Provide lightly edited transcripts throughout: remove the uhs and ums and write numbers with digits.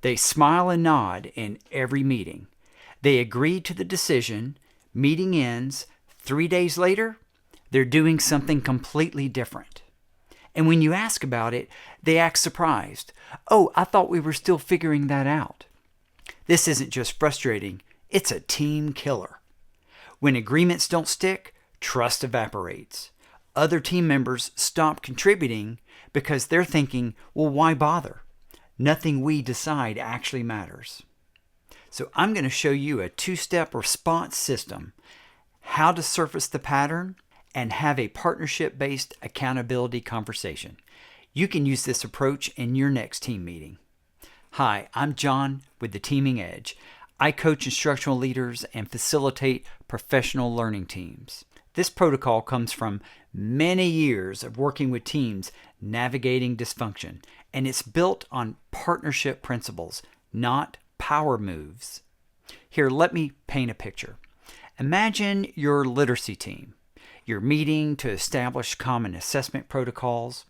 They smile and nod in every meeting. They agree to the decision. Meeting ends. 3 days later, they're doing something completely different. And when you ask about it, they act surprised. Oh, I thought we were still figuring that out. This isn't just frustrating, it's a team killer. When agreements don't stick, trust evaporates. Other team members stop contributing because they're thinking, well, why bother? Nothing we decide actually matters. So I'm going to show you a 2-step response system, how to surface the pattern, and have a partnership-based accountability conversation. You can use this approach in your next team meeting. Hi, I'm John with the Teaming Edge. I coach instructional leaders and facilitate professional learning teams. This protocol comes from many years of working with teams navigating dysfunction, and it's built on partnership principles, not power moves. Here, let me paint a picture. Imagine your literacy team. You're meeting to establish common assessment protocols.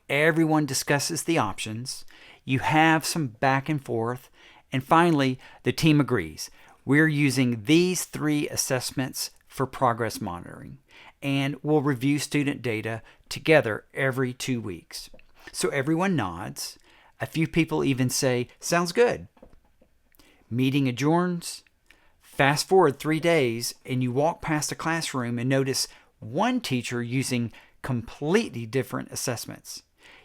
Everyone discusses the options. You have some back and forth. And finally, the team agrees. We're using these 3 assessments for progress monitoring. And we'll review student data together every 2 weeks. So everyone nods. A few people even say, sounds good. Meeting adjourns. Fast forward 3 days and you walk past a classroom and notice one teacher using completely different assessments.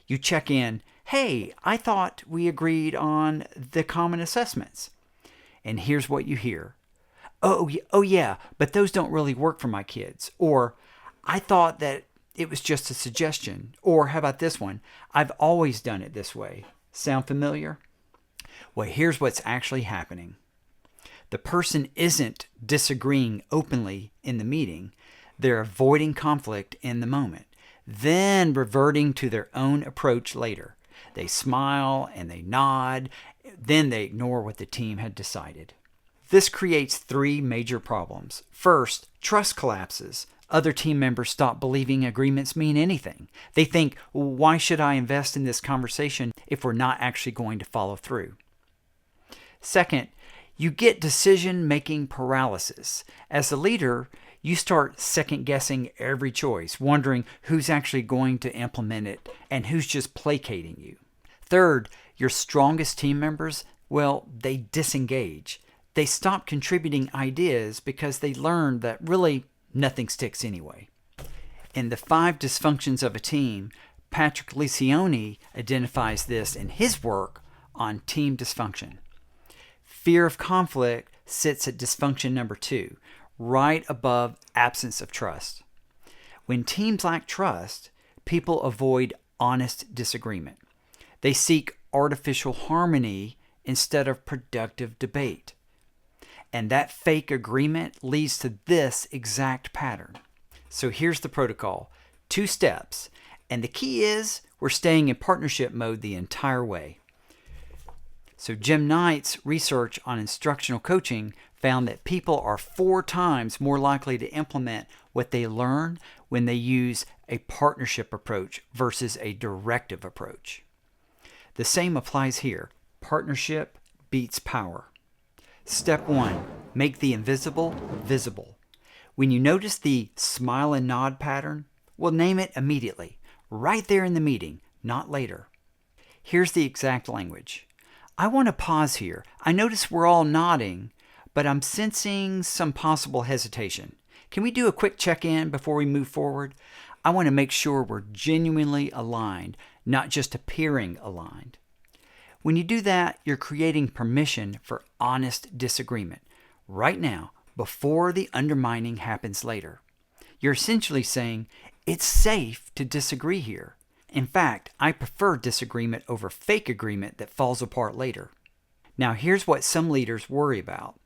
You check in, hey, I thought we agreed on the common assessments. And here's what you hear. Oh yeah, but those don't really work for my kids. Or, I thought that it was just a suggestion. Or, how about this one? I've always done it this way. Sound familiar? Well, here's what's actually happening. The person isn't disagreeing openly in the meeting. They're avoiding conflict in the moment, then reverting to their own approach later. They smile and they nod, then they ignore what the team had decided. This creates 3 major problems. First, trust collapses. Other team members stop believing agreements mean anything. They think, why should I invest in this conversation if we're not actually going to follow through? Second, you get decision-making paralysis. As a leader, you start second-guessing every choice, wondering who's actually going to implement it and who's just placating you. Third, your strongest team members, well, they disengage. They stop contributing ideas because they learn that really nothing sticks anyway. In the 5 dysfunctions of a team, Patrick Lencioni identifies this in his work on team dysfunction. Fear of conflict sits at dysfunction number 2, right above absence of trust. When teams lack trust, people avoid honest disagreement. They seek artificial harmony instead of productive debate. And that fake agreement leads to this exact pattern. So here's the protocol. 2 steps. And the key is we're staying in partnership mode the entire way. So Jim Knight's research on instructional coaching found that people are 4 times more likely to implement what they learn when they use a partnership approach versus a directive approach. The same applies here. Partnership beats power. Step 1, make the invisible visible. When you notice the smile and nod pattern, well, name it immediately, right there in the meeting, not later. Here's the exact language. I want to pause here. I notice we're all nodding, but I'm sensing some possible hesitation. Can we do a quick check-in before we move forward? I want to make sure we're genuinely aligned, not just appearing aligned. When you do that, you're creating permission for honest disagreement right now, before the undermining happens later. You're essentially saying, it's safe to disagree here. In fact, I prefer disagreement over fake agreement that falls apart later. Now, here's what some leaders worry about.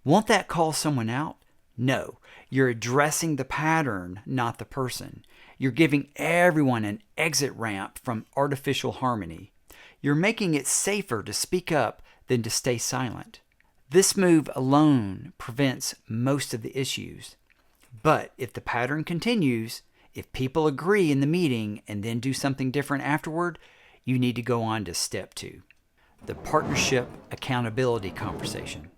Won't that call someone out? No, you're addressing the pattern, not the person. You're giving everyone an exit ramp from artificial harmony. You're making it safer to speak up than to stay silent. This move alone prevents most of the issues. But if the pattern continues, if people agree in the meeting and then do something different afterward, you need to go on to step 2. the partnership accountability conversation.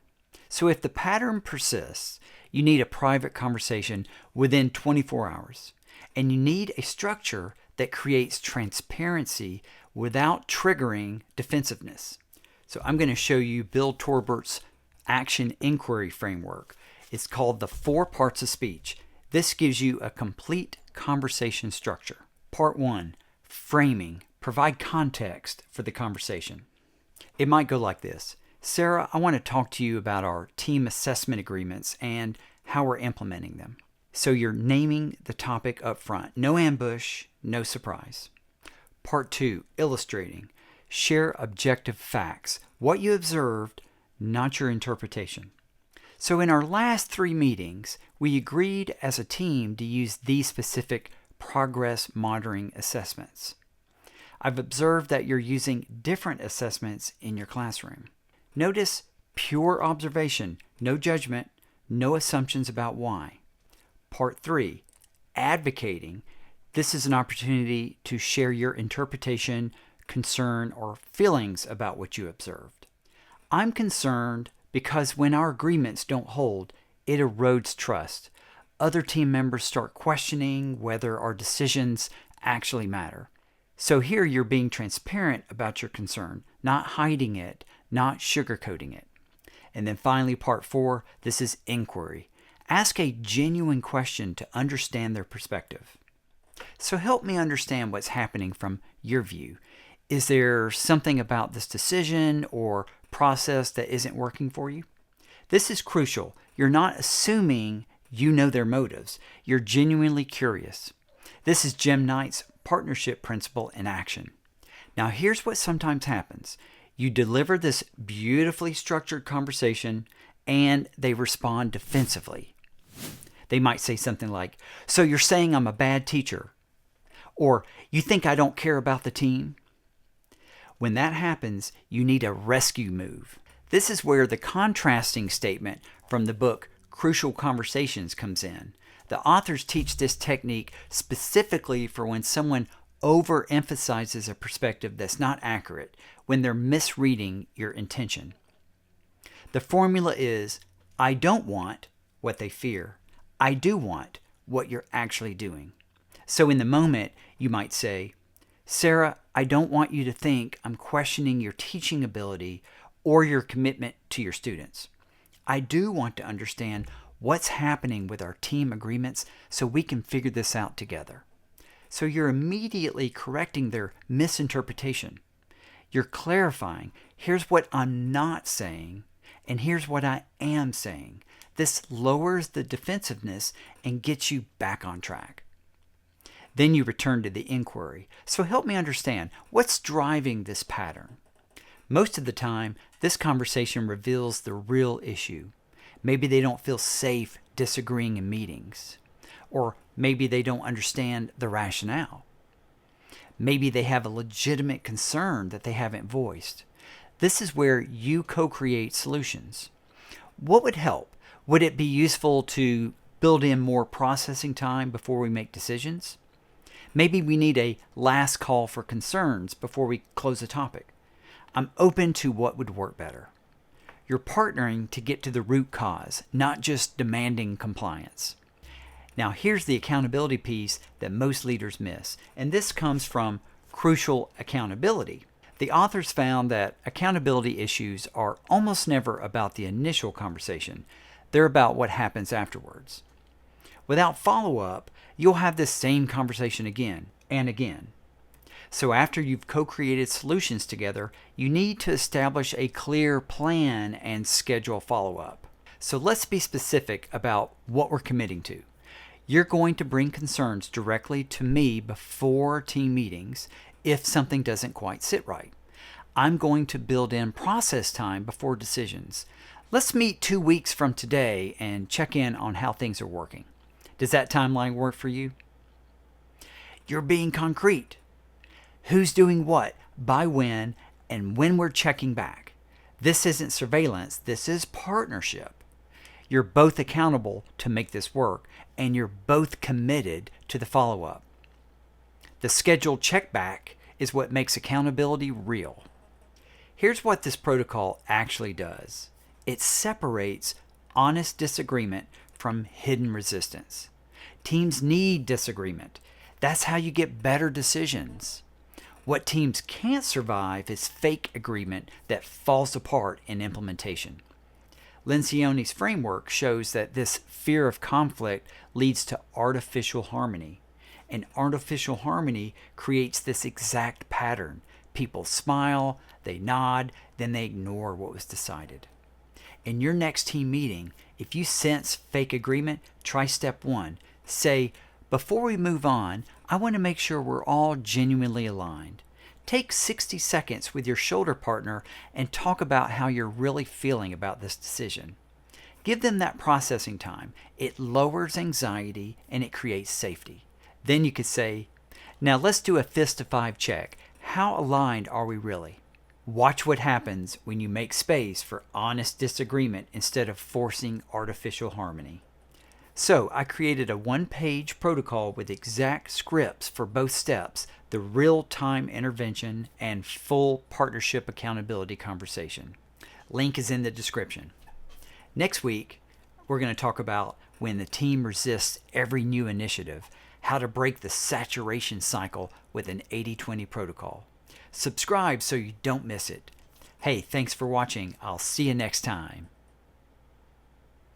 So if the pattern persists, you need a private conversation within 24 hours. And you need a structure that creates transparency without triggering defensiveness. So I'm going to show you Bill Torbert's action inquiry framework. It's called the 4 parts of speech. This gives you a complete conversation structure. Part 1, framing. Provide context for the conversation. It might go like this. Sarah, I want to talk to you about our team assessment agreements and how we're implementing them. So you're naming the topic up front. No ambush, no surprise. Part 2, illustrating. Share objective facts. What you observed, not your interpretation. So in our last 3 meetings, we agreed as a team to use these specific progress monitoring assessments. I've observed that you're using different assessments in your classroom. Notice pure observation, no judgment, no assumptions about why. Part 3, advocating. This is an opportunity to share your interpretation, concern, or feelings about what you observed. I'm concerned because when our agreements don't hold, it erodes trust. Other team members start questioning whether our decisions actually matter. So here you're being transparent about your concern, not hiding it, not sugarcoating it. And then finally, part 4, this is inquiry. Ask a genuine question to understand their perspective. So help me understand what's happening from your view. Is there something about this decision or process that isn't working for you? This is crucial. You're not assuming you know their motives. You're genuinely curious. This is Jim Knight's partnership principle in action. Now here's what sometimes happens. You deliver this beautifully structured conversation and they respond defensively. They might say something like, "So you're saying I'm a bad teacher?" Or, "You think I don't care about the team?" When that happens, you need a rescue move. This is where the contrasting statement from the book Crucial Conversations comes in. The authors teach this technique specifically for when someone overemphasizes a perspective that's not accurate, when they're misreading your intention. The formula is, I don't want what they fear. I do want what you're actually doing. So in the moment, you might say, "Sarah, I don't want you to think I'm questioning your teaching ability or your commitment to your students. I do want to understand what's happening with our team agreements so we can figure this out together." So you're immediately correcting their misinterpretation. You're clarifying, here's what I'm not saying, and here's what I am saying. This lowers the defensiveness and gets you back on track. Then you return to the inquiry. So help me understand, what's driving this pattern? Most of the time, this conversation reveals the real issue. Maybe they don't feel safe disagreeing in meetings. Or maybe they don't understand the rationale. Maybe they have a legitimate concern that they haven't voiced. This is where you co-create solutions. What would help? Would it be useful to build in more processing time before we make decisions? Maybe we need a last call for concerns before we close a topic. I'm open to what would work better. You're partnering to get to the root cause, not just demanding compliance. Now here's the accountability piece that most leaders miss, and this comes from Crucial Accountability. The authors found that accountability issues are almost never about the initial conversation. They're about what happens afterwards. Without follow-up, you'll have this same conversation again and again. So after you've co-created solutions together, you need to establish a clear plan and schedule follow-up. So let's be specific about what we're committing to. You're going to bring concerns directly to me before team meetings if something doesn't quite sit right. I'm going to build in process time before decisions. Let's meet 2 weeks from today and check in on how things are working. Does that timeline work for you? You're being concrete. Who's doing what, by when, and when we're checking back. This isn't surveillance, this is partnership. You're both accountable to make this work, and you're both committed to the follow-up. The scheduled check back is what makes accountability real. Here's what this protocol actually does. It separates honest disagreement from hidden resistance. Teams need disagreement. That's how you get better decisions. What teams can't survive is fake agreement that falls apart in implementation. Lencioni's framework shows that this fear of conflict leads to artificial harmony. And artificial harmony creates this exact pattern. People smile, they nod, then they ignore what was decided. In your next team meeting, if you sense fake agreement, try step 1. Say, before we move on, I want to make sure we're all genuinely aligned. Take 60 seconds with your shoulder partner and talk about how you're really feeling about this decision. Give them that processing time. It lowers anxiety and it creates safety. Then you could say, now let's do a fist to 5 check. How aligned are we really? Watch what happens when you make space for honest disagreement instead of forcing artificial harmony. So I created a 1-page protocol with exact scripts for both steps, the real-time intervention and full partnership accountability conversation. Link is in the description. Next week, we're going to talk about when the team resists every new initiative, how to break the saturation cycle with an 80-20 protocol. Subscribe so you don't miss it. Hey, thanks for watching. I'll see you next time.